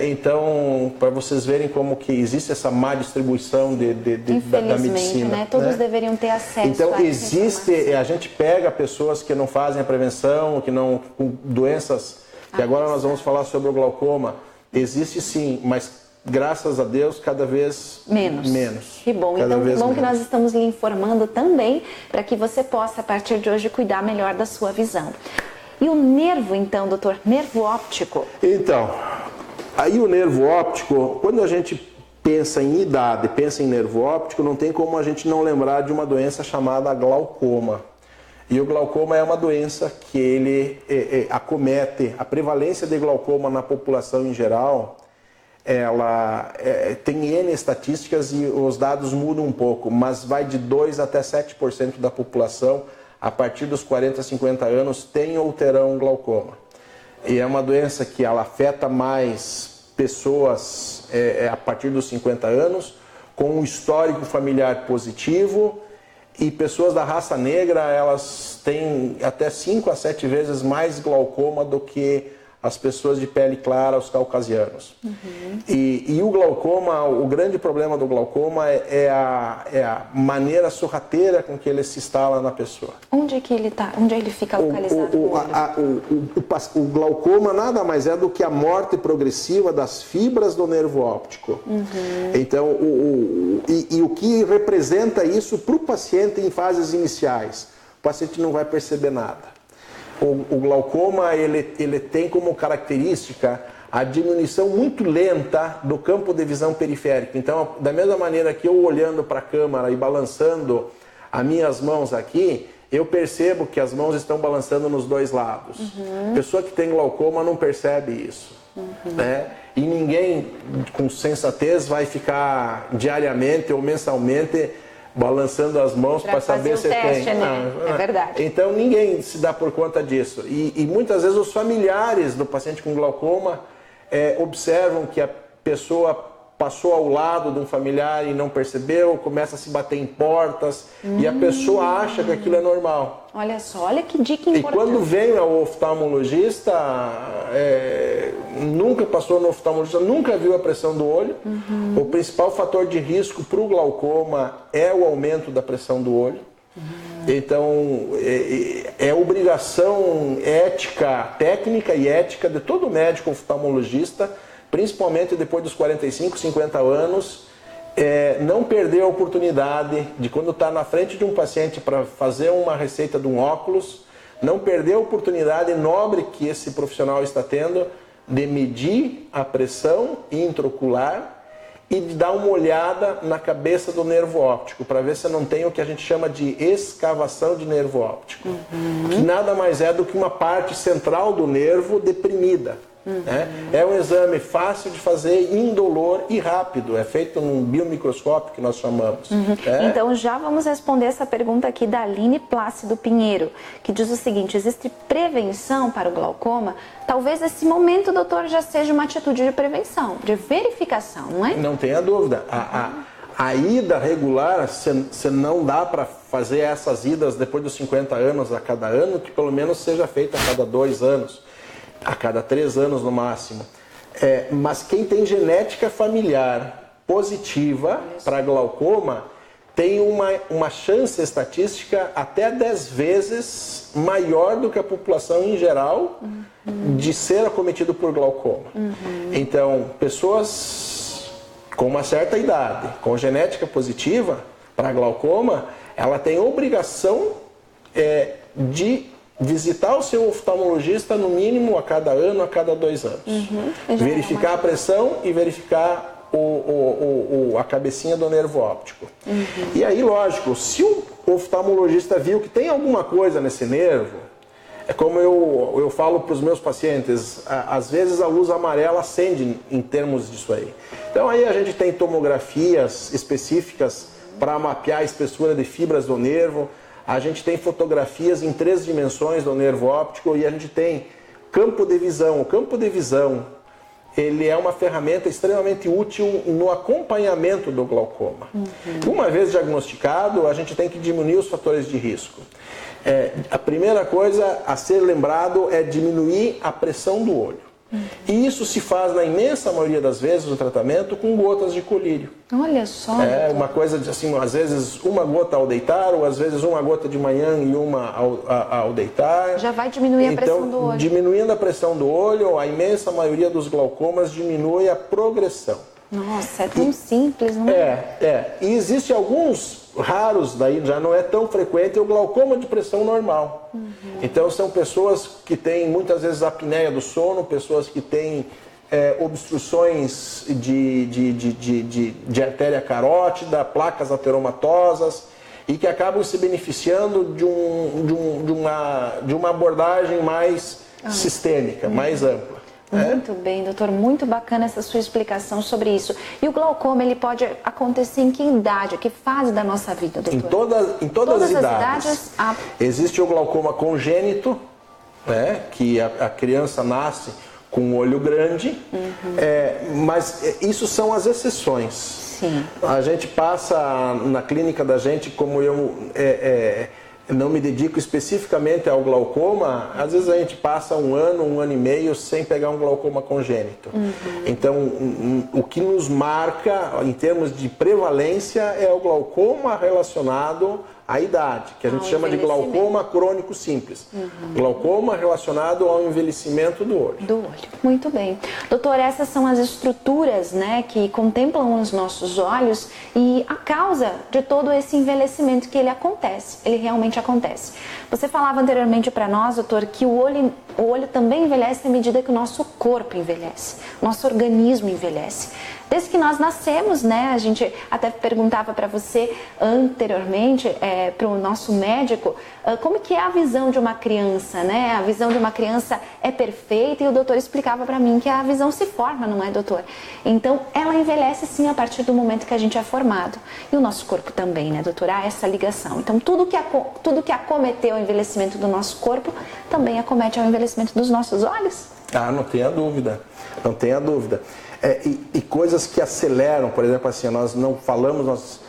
Então, para vocês verem como que existe essa má distribuição da medicina. Né? Todos deveriam ter acesso então, a a gente pega pessoas que não fazem a prevenção, com doenças, que agora nós vamos falar sobre o glaucoma. Existe sim, mas graças a Deus, cada vez menos. Que bom. Então, que bom que nós estamos lhe informando também para que você possa, a partir de hoje, cuidar melhor da sua visão. E o nervo, então, doutor? Nervo óptico? Então, aí o nervo óptico, quando a gente pensa em idade, pensa em nervo óptico, não tem como a gente não lembrar de uma doença chamada glaucoma. E o glaucoma é uma doença que ele acomete, a prevalência de glaucoma na população em geral, ela tem N estatísticas e os dados mudam um pouco, mas vai de 2 até 7% da população, a partir dos 40, 50 anos, tem ou terão glaucoma. E é uma doença que ela afeta mais pessoas a partir dos 50 anos, com um histórico familiar positivo, e pessoas da raça negra, elas têm até 5 a 7 vezes mais glaucoma do que as pessoas de pele clara, os caucasianos. E o glaucoma, o grande problema do glaucoma é a maneira sorrateira com que ele se instala na pessoa. Onde é que ele está? Onde ele fica localizado? O glaucoma nada mais é do que a morte progressiva das fibras do nervo óptico. Então, o que representa isso para o paciente em fases iniciais? O paciente não vai perceber nada. O glaucoma ele tem como característica a diminuição muito lenta do campo de visão periférico. Então, da mesma maneira que eu olhando para a câmera e balançando as minhas mãos aqui, eu percebo que as mãos estão balançando nos dois lados. Pessoa que tem glaucoma não percebe isso. Né? E ninguém com sensatez vai ficar diariamente ou mensalmente balançando as mãos para saber se tem. Né? É verdade. Então ninguém se dá por conta disso. E muitas vezes os familiares do paciente com glaucoma observam que a pessoa passou ao lado de um familiar e não percebeu, começa a se bater em portas e a pessoa acha que aquilo é normal. Olha só, olha que dica importante. E quando vem ao oftalmologista, nunca passou no oftalmologista, nunca viu a pressão do olho. O principal fator de risco para o glaucoma é o aumento da pressão do olho. Então, é obrigação ética, técnica e ética de todo médico oftalmologista, principalmente depois dos 45, 50 anos, não perder a oportunidade de, quando está na frente de um paciente para fazer uma receita de um óculos, não perder a oportunidade nobre que esse profissional está tendo de medir a pressão intraocular e de dar uma olhada na cabeça do nervo óptico, para ver se não tem o que a gente chama de escavação de nervo óptico, que nada mais é do que uma parte central do nervo deprimida. né? É um exame fácil de fazer, indolor e rápido. É feito num biomicroscópio que nós chamamos. Então já vamos responder essa pergunta aqui da Aline Plácido Pinheiro, que diz o seguinte: existe prevenção para o glaucoma? Talvez nesse momento, doutor, já seja uma atitude de prevenção, de verificação, não é? Não tenha dúvida. A ida regular, você não dá para fazer essas idas depois dos 50 anos a cada ano, que pelo menos seja feita a cada 2 anos, a cada 3 anos no máximo. Mas quem tem genética familiar positiva para glaucoma tem uma chance estatística até 10 vezes maior do que a população em geral de ser acometido por glaucoma. Então, pessoas com uma certa idade, com genética positiva para glaucoma, ela tem obrigação de visitar o seu oftalmologista no mínimo a cada ano, a cada 2 anos. Verificar a pressão e verificar a cabecinha do nervo óptico. E aí, lógico, se o oftalmologista viu que tem alguma coisa nesse nervo, é como eu falo para os meus pacientes, às vezes a luz amarela acende em termos disso aí. Então aí a gente tem tomografias específicas para mapear a espessura de fibras do nervo, a gente tem fotografias em 3 dimensões do nervo óptico e a gente tem campo de visão. O campo de visão, ele é uma ferramenta extremamente útil no acompanhamento do glaucoma. Uma vez diagnosticado, a gente tem que diminuir os fatores de risco. A primeira coisa a ser lembrado é diminuir a pressão do olho. E isso se faz, na imensa maioria das vezes, o tratamento com gotas de colírio. Olha só. Uma coisa de, assim, às vezes uma gota ao deitar, ou às vezes uma gota de manhã e uma ao deitar. Já vai diminuir a pressão do olho. Diminuindo a pressão do olho, a imensa maioria dos glaucomas diminui a progressão. Nossa, é tão simples, não é? E existem alguns raros, daí já não é tão frequente, o glaucoma de pressão normal. Então são pessoas que têm muitas vezes apneia do sono, pessoas que têm obstruções de artéria carótida, placas ateromatosas, e que acabam se beneficiando de uma abordagem mais sistêmica, mais ampla. Muito bem, doutor, muito bacana essa sua explicação sobre isso. E o glaucoma, ele pode acontecer em que idade, que fase da nossa vida, doutor? Em todas as idades. Existe o glaucoma congênito, né, que a criança nasce com um olho grande, mas isso são as exceções. Sim. A gente passa na clínica da gente, como eu não me dedico especificamente ao glaucoma, às vezes a gente passa um ano e meio sem pegar um glaucoma congênito. Então, o que nos marca em termos de prevalência é o glaucoma relacionado à idade, que a gente chama de glaucoma crônico simples. Glaucoma relacionado ao envelhecimento do olho. Muito bem. Doutor, essas são as estruturas, né, que contemplam os nossos olhos e a causa de todo esse envelhecimento que ele realmente acontece. Você falava anteriormente para nós, doutor, que o olho também envelhece à medida que o nosso corpo envelhece, nosso organismo envelhece. Desde que nós nascemos, né, a gente até perguntava para você anteriormente, para o nosso médico, como que é a visão de uma criança, né? A visão de uma criança é perfeita e o doutor explicava para mim que a visão se forma, não é, doutor? Então, ela envelhece sim a partir do momento que a gente é formado. E o nosso corpo também, né, doutor? Há essa ligação. Então, tudo que acometeu o envelhecimento do nosso corpo também acomete ao envelhecimento dos nossos olhos? Não tenha dúvida, não tenha dúvida. E coisas que aceleram, por exemplo, assim, nós não falamos,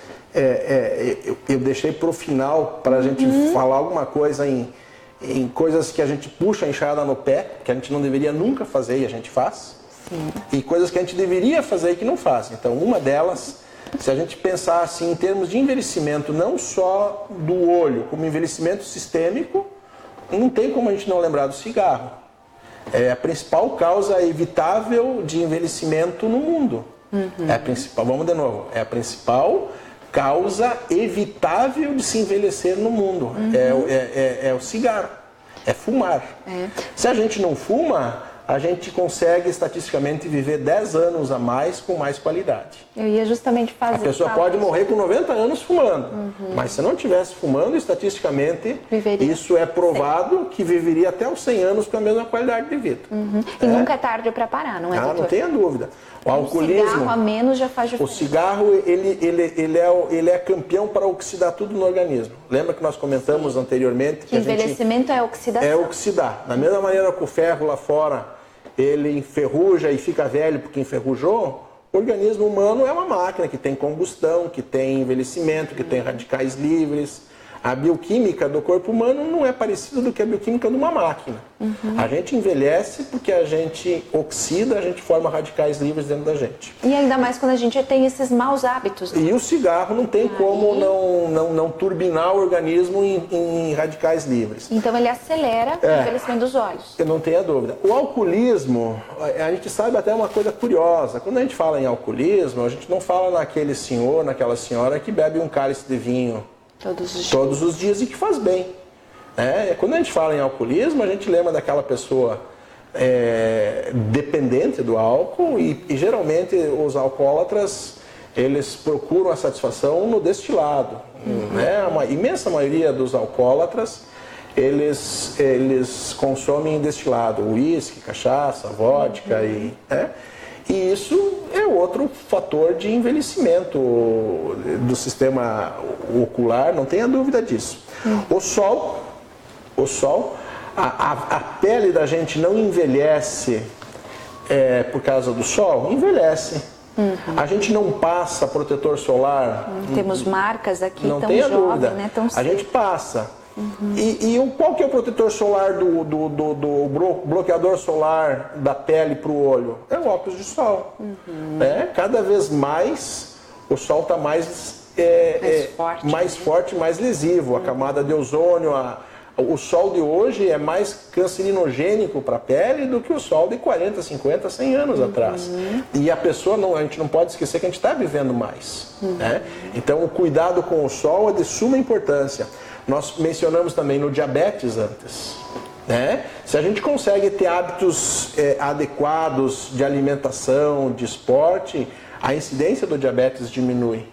eu deixei para o final para a gente falar alguma coisa em coisas que a gente puxa a enxada no pé, que a gente não deveria nunca fazer e a gente faz. Sim. E coisas que a gente deveria fazer e que não faz. Então, uma delas, se a gente pensar assim, em termos de envelhecimento, não só do olho, como envelhecimento sistêmico, não tem como a gente não lembrar do cigarro. É a principal causa evitável de envelhecimento no mundo. É a principal, vamos de novo, é a principal causa evitável de se envelhecer no mundo. É o cigarro, é fumar. Se a gente não fuma, a gente consegue estatisticamente viver 10 anos a mais com mais qualidade. Eu ia justamente fazer. A pessoa pode morrer com 90 anos fumando, mas se não estivesse fumando, estatisticamente, isso é provado que viveria até os 100 anos com a mesma qualidade de vida. E nunca é tarde para parar, não é, doutor? Não tenha dúvida. O alcoolismo, cigarro a menos já faz diferença. O cigarro, ele é campeão para oxidar tudo no organismo. Lembra que nós comentamos anteriormente que envelhecimento é oxidação. É oxidar. Da mesma maneira que o ferro lá fora, ele enferruja e fica velho porque enferrujou, o organismo humano é uma máquina que tem combustão, que tem envelhecimento, que tem radicais livres. A bioquímica do corpo humano não é parecida do que a bioquímica de uma máquina. A gente envelhece porque a gente oxida, a gente forma radicais livres dentro da gente. E ainda mais quando a gente tem esses maus hábitos. E o cigarro não tem como não turbinar o organismo em radicais livres. Então ele acelera o envelhecimento dos olhos. Eu não tenho dúvida. O alcoolismo, a gente sabe até uma coisa curiosa. Quando a gente fala em alcoolismo, a gente não fala naquele senhor, naquela senhora que bebe um cálice de vinho todos os dias e que faz bem. Quando a gente fala em alcoolismo, a gente lembra daquela pessoa dependente do álcool e geralmente os alcoólatras, eles procuram a satisfação no destilado. A imensa maioria dos alcoólatras, eles consomem destilado, uísque, cachaça, vodka e isso é outro fator de envelhecimento do sistema ocular, não tenha dúvida disso. O sol, a pele da gente não envelhece por causa do sol, envelhece. A gente não passa protetor solar. Temos marcas aqui, não tão tenha jovem, dúvida. né? Tão a gente passa. Qual que é o protetor solar do bloqueador solar da pele para o olho? É o óculos de sol. Cada vez mais o sol está mais forte, mais lesivo. A camada de ozônio, o sol de hoje é mais cancerinogênico para a pele do que o sol de 40, 50, 100 anos atrás. E a pessoa, a gente não pode esquecer que a gente está vivendo mais. Então o cuidado com o sol é de suma importância. Nós mencionamos também no diabetes antes. Se a gente consegue ter hábitos adequados de alimentação, de esporte, a incidência do diabetes diminui.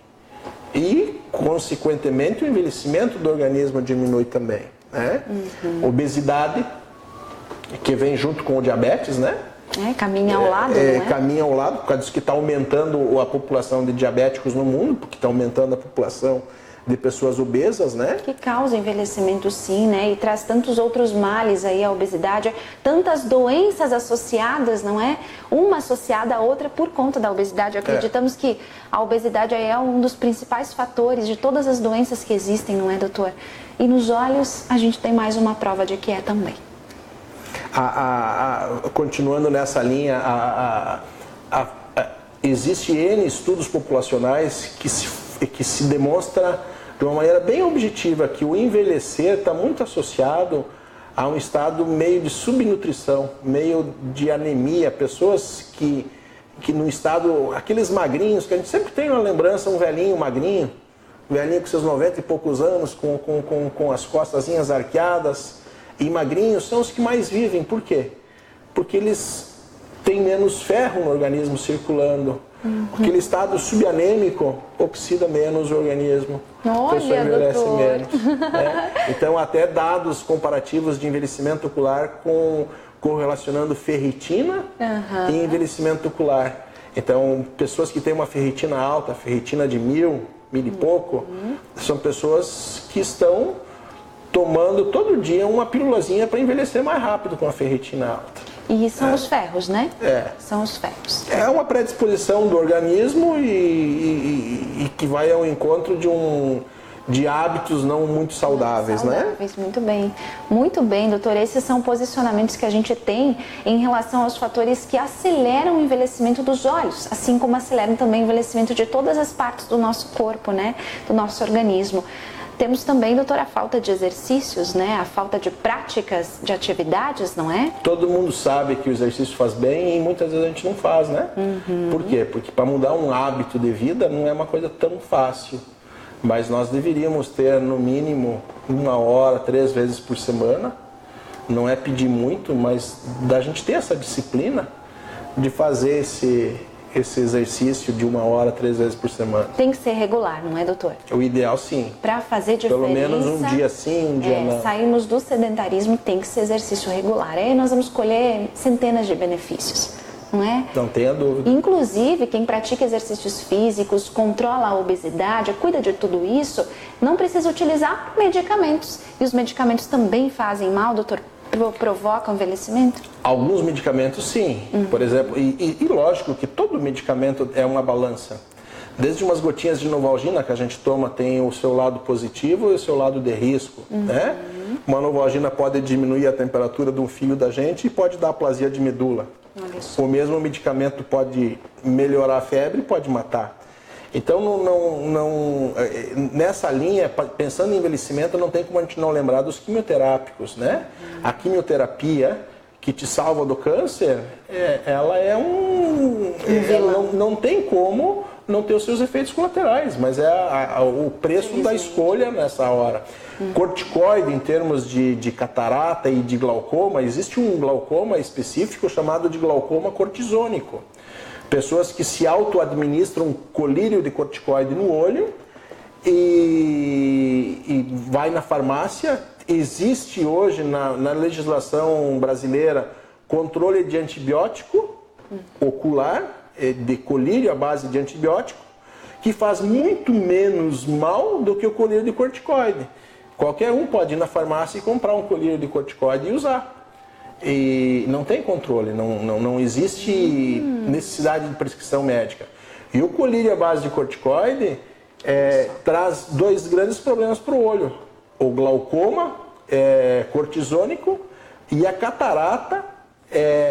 E, consequentemente, o envelhecimento do organismo diminui também. Obesidade, que vem junto com o diabetes, caminha ao lado, não é? Caminha ao lado, por causa disso que está aumentando a população de diabéticos no mundo, porque está aumentando a população de pessoas obesas, Que causa envelhecimento, sim, e traz tantos outros males aí, a obesidade, tantas doenças associadas, não é? Uma associada à outra por conta da obesidade. Acreditamos que a obesidade aí é um dos principais fatores de todas as doenças que existem, não é, doutor? E nos olhos, a gente tem mais uma prova de que é também. Continuando nessa linha, existe N estudos populacionais que se demonstra de uma maneira bem objetiva que o envelhecer está muito associado a um estado meio de subnutrição, meio de anemia, pessoas que no estado, aqueles magrinhos, que a gente sempre tem uma lembrança, um velhinho magrinho com seus 90 e poucos anos, com as costazinhas arqueadas e magrinhos, são os que mais vivem. Por quê? Porque eles têm menos ferro no organismo circulando. Aquele estado subanêmico oxida menos o organismo. Olha, a pessoa envelhece doutor. menos. Então, até dados comparativos de envelhecimento ocular correlacionando ferritina e envelhecimento ocular. Então, pessoas que têm uma ferritina alta, ferritina de 1000 e pouco, são pessoas que estão tomando todo dia uma pílulazinha para envelhecer mais rápido com a ferritina alta. E são os ferros, né? São os ferros. É uma predisposição do organismo e que vai ao encontro de hábitos não muito saudáveis, né? Muito bem, doutor. Esses são posicionamentos que a gente tem em relação aos fatores que aceleram o envelhecimento dos olhos, assim como aceleram também o envelhecimento de todas as partes do nosso corpo, do nosso organismo. Temos também, doutora, a falta de exercícios, a falta de práticas, de atividades, não é? Todo mundo sabe que o exercício faz bem e muitas vezes a gente não faz, né? Por quê? Porque para mudar um hábito de vida não é uma coisa tão fácil. Mas nós deveríamos ter, no mínimo, 1 hora, 3 vezes por semana, não é pedir muito, mas da gente ter essa disciplina de fazer esse exercício de 1 hora, 3 vezes por semana. Tem que ser regular, não é, doutor? O ideal, sim. Para fazer diferença. Pelo menos um dia sim, um dia não. Sairmos do sedentarismo, tem que ser exercício regular. Aí nós vamos colher centenas de benefícios, não é? Não tenha dúvida. Inclusive, quem pratica exercícios físicos, controla a obesidade, cuida de tudo isso, não precisa utilizar medicamentos. E os medicamentos também fazem mal, doutor? Provocam envelhecimento? Alguns medicamentos, sim. Por exemplo, e lógico que todo medicamento é uma balança. Desde umas gotinhas de Novalgina que a gente toma tem o seu lado positivo e o seu lado de risco, né? Uma Novalgina pode diminuir a temperatura de um fio da gente e pode dar aplasia de medula. O mesmo medicamento pode melhorar a febre e pode matar. Então, nessa linha, pensando em envelhecimento, não tem como a gente não lembrar dos quimioterápicos, né? A quimioterapia que te salva do câncer, ela é não tem como não ter os seus efeitos colaterais, mas é o preço da escolha nessa hora. Corticoide, em termos de catarata e de glaucoma, existe um glaucoma específico chamado de glaucoma cortisônico. Pessoas que se auto-administram colírio de corticoide no olho e vai na farmácia. Existe hoje na legislação brasileira controle de antibiótico ocular, de colírio à base de antibiótico, que faz muito menos mal do que o colírio de corticoide. Qualquer um pode ir na farmácia e comprar um colírio de corticoide e usar. E não tem controle, não existe necessidade de prescrição médica. E o colírio à base de corticoide traz 2 grandes problemas para o olho. O glaucoma cortisônico e a catarata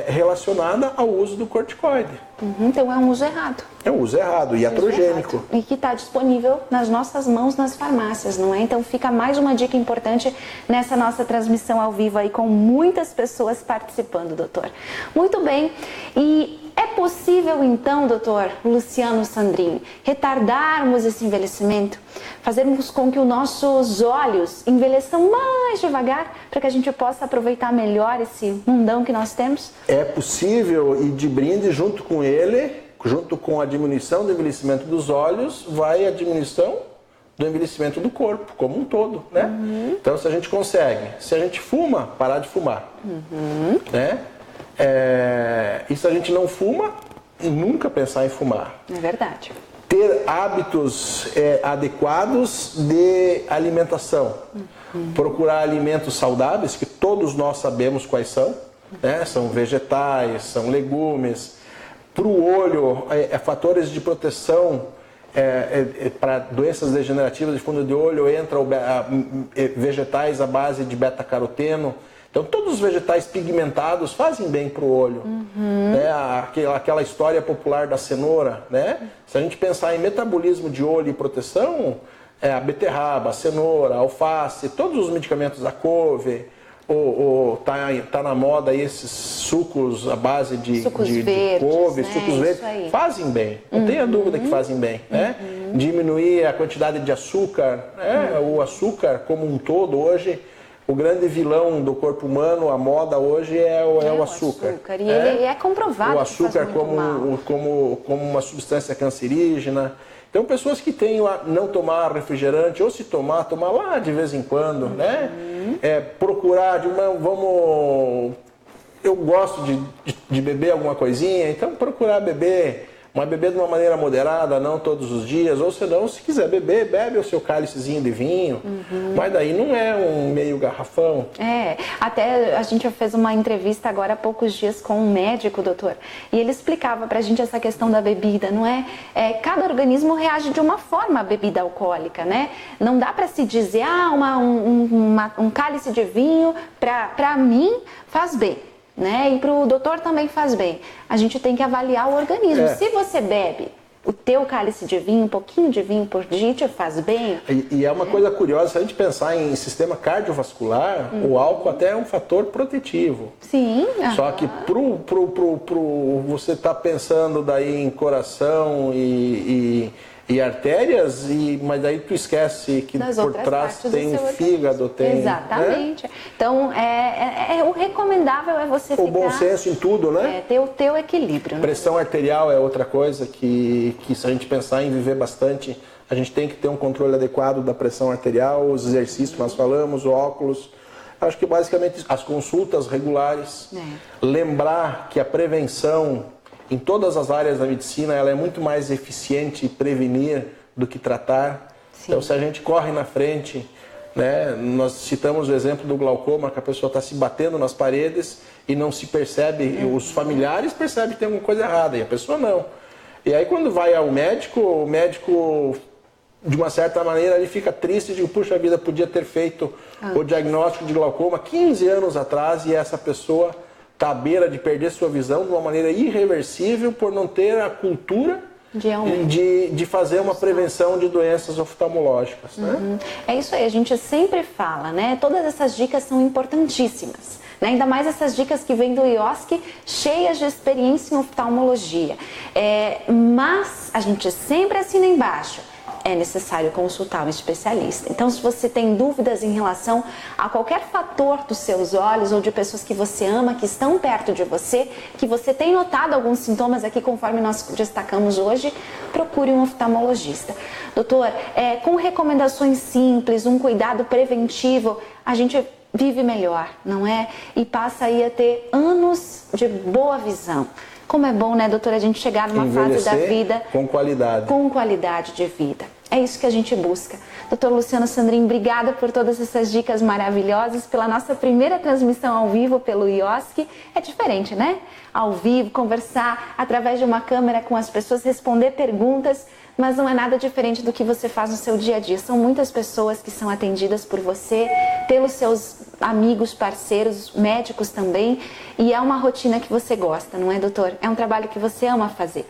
relacionada ao uso do corticoide. Então é um uso errado. É um uso errado, iatrogênico. E que está disponível nas nossas mãos nas farmácias, não é? Então fica mais uma dica importante nessa nossa transmissão ao vivo aí com muitas pessoas participando, doutor. Muito bem. E é possível então, doutor Luciano Sandrin, retardarmos esse envelhecimento? Fazermos com que os nossos olhos envelheçam mais devagar para que a gente possa aproveitar melhor esse mundão que nós temos? É possível, e de brinde junto com ele, junto com a diminuição do envelhecimento dos olhos, vai a diminuição do envelhecimento do corpo como um todo, né? Então, se a gente consegue, se a gente fuma, parar de fumar, né? E se a gente não fuma, nunca pensar em fumar. É verdade. Ter hábitos adequados de alimentação. Procurar alimentos saudáveis, que todos nós sabemos quais são, né? São vegetais, são legumes. Para o olho, fatores de proteção para doenças degenerativas de fundo de olho, entram vegetais à base de beta-caroteno. Então, todos os vegetais pigmentados fazem bem para o olho. Né? Aquela história popular da cenoura, né? Se a gente pensar em metabolismo de olho e proteção, a beterraba, a cenoura, a alface, todos os medicamentos, a couve, tá na moda aí esses sucos à base de couve, né? Sucos verdes, fazem bem, não tenha dúvida que fazem bem, né? Diminuir a quantidade de açúcar, né? O açúcar como um todo hoje, o grande vilão do corpo humano, a moda hoje é o açúcar. E ele é comprovado. O açúcar como uma substância cancerígena. Então, pessoas que têm não tomar refrigerante, ou se tomar lá de vez em quando, né? Procurar eu gosto de beber alguma coisinha, então procurar beber, mas beber de uma maneira moderada, não todos os dias, ou senão, se quiser beber, bebe o seu cálicezinho de vinho, mas daí não é um meio garrafão. Até a gente fez uma entrevista agora há poucos dias com um médico, doutor, e ele explicava pra gente essa questão da bebida, não é? Cada organismo reage de uma forma à bebida alcoólica, né? Não dá pra se dizer, um cálice de vinho pra mim faz bem. Né? E para o doutor também faz bem. A gente tem que avaliar o organismo. Se você bebe o teu cálice de vinho, um pouquinho de vinho por dia, te faz bem. E é uma coisa curiosa, se a gente pensar em sistema cardiovascular, o álcool até é um fator protetivo. Sim. Só que você tá pensando daí em coração e e artérias, mas daí tu esquece que por trás tem fígado, tem... Exatamente. Então, o recomendável é você ficar... O bom senso em tudo, né? Ter o teu equilíbrio. Né? Pressão arterial é outra coisa que se a gente pensar em viver bastante, a gente tem que ter um controle adequado da pressão arterial, os exercícios que nós falamos, o óculos. Acho que basicamente as consultas regulares. Lembrar que a prevenção em todas as áreas da medicina ela é muito mais eficiente prevenir do que tratar. Sim. Então, se a gente corre na frente, né, nós citamos o exemplo do glaucoma, que a pessoa está se batendo nas paredes e não se percebe, os familiares percebem que tem alguma coisa errada e a pessoa não. E aí quando vai ao médico, o médico, de uma certa maneira, ele fica triste e diz, puxa vida, podia ter feito o diagnóstico de glaucoma 15 anos atrás e essa pessoa está à beira de perder sua visão de uma maneira irreversível por não ter a cultura de fazer uma prevenção de doenças oftalmológicas. Né? É isso aí, a gente sempre fala, né? Todas essas dicas são importantíssimas. Né? Ainda mais essas dicas que vêm do IOSC, cheias de experiência em oftalmologia. Mas a gente sempre assina embaixo. É necessário consultar um especialista. Então, se você tem dúvidas em relação a qualquer fator dos seus olhos ou de pessoas que você ama, que estão perto de você, que você tem notado alguns sintomas aqui, conforme nós destacamos hoje, procure um oftalmologista. Doutor, com recomendações simples, um cuidado preventivo, a gente vive melhor, não é? E passa aí a ter anos de boa visão. Como é bom, né, doutora, a gente chegar numa fase da vida com qualidade. Com qualidade de vida. É isso que a gente busca. Doutor Luciano Sandrin, obrigada por todas essas dicas maravilhosas, pela nossa primeira transmissão ao vivo pelo IOSC. É diferente, né? Ao vivo, conversar através de uma câmera com as pessoas, responder perguntas, mas não é nada diferente do que você faz no seu dia a dia. São muitas pessoas que são atendidas por você, pelos seus amigos, parceiros, médicos também, e é uma rotina que você gosta, não é, doutor? É um trabalho que você ama fazer.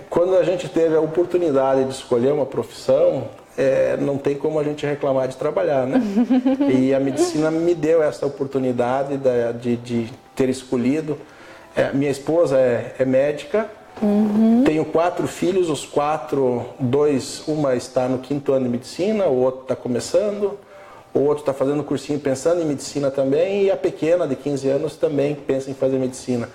Quando a gente teve a oportunidade de escolher uma profissão, não tem como a gente reclamar de trabalhar, né? E a medicina me deu essa oportunidade de ter escolhido. Minha esposa é médica. Tenho 4 filhos, os 4, uma está no 5º ano de medicina, o outro está começando, o outro está fazendo cursinho pensando em medicina também, e a pequena de 15 anos também pensa em fazer medicina.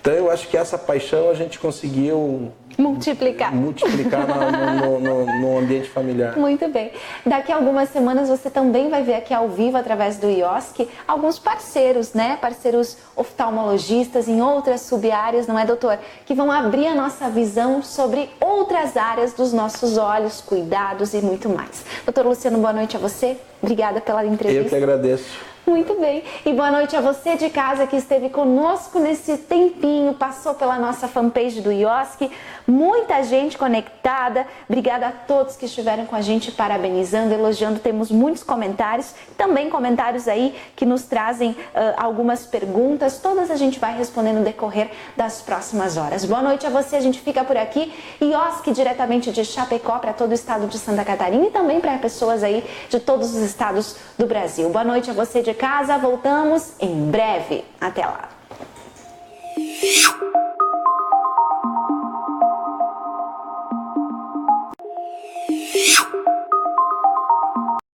Então eu acho que essa paixão a gente conseguiu multiplicar no ambiente familiar. Muito bem. Daqui a algumas semanas você também vai ver aqui ao vivo, através do IOSC, alguns parceiros, né? Parceiros oftalmologistas em outras sub-áreas, não é, doutor? Que vão abrir a nossa visão sobre outras áreas dos nossos olhos, cuidados e muito mais. Doutor Luciano, boa noite a você. Obrigada pela entrevista. Eu que agradeço. Muito bem. E boa noite a você de casa que esteve conosco nesse tempinho, passou pela nossa fanpage do IOSC. Muita gente conectada. Obrigada a todos que estiveram com a gente, parabenizando, elogiando. Temos muitos comentários, também comentários aí que nos trazem algumas perguntas. Todas a gente vai respondendo no decorrer das próximas horas. Boa noite a você, a gente fica por aqui. IOSC diretamente de Chapecó para todo o estado de Santa Catarina e também para pessoas aí de todos os estados do Brasil. Boa noite a você de casa, voltamos em breve. Até lá.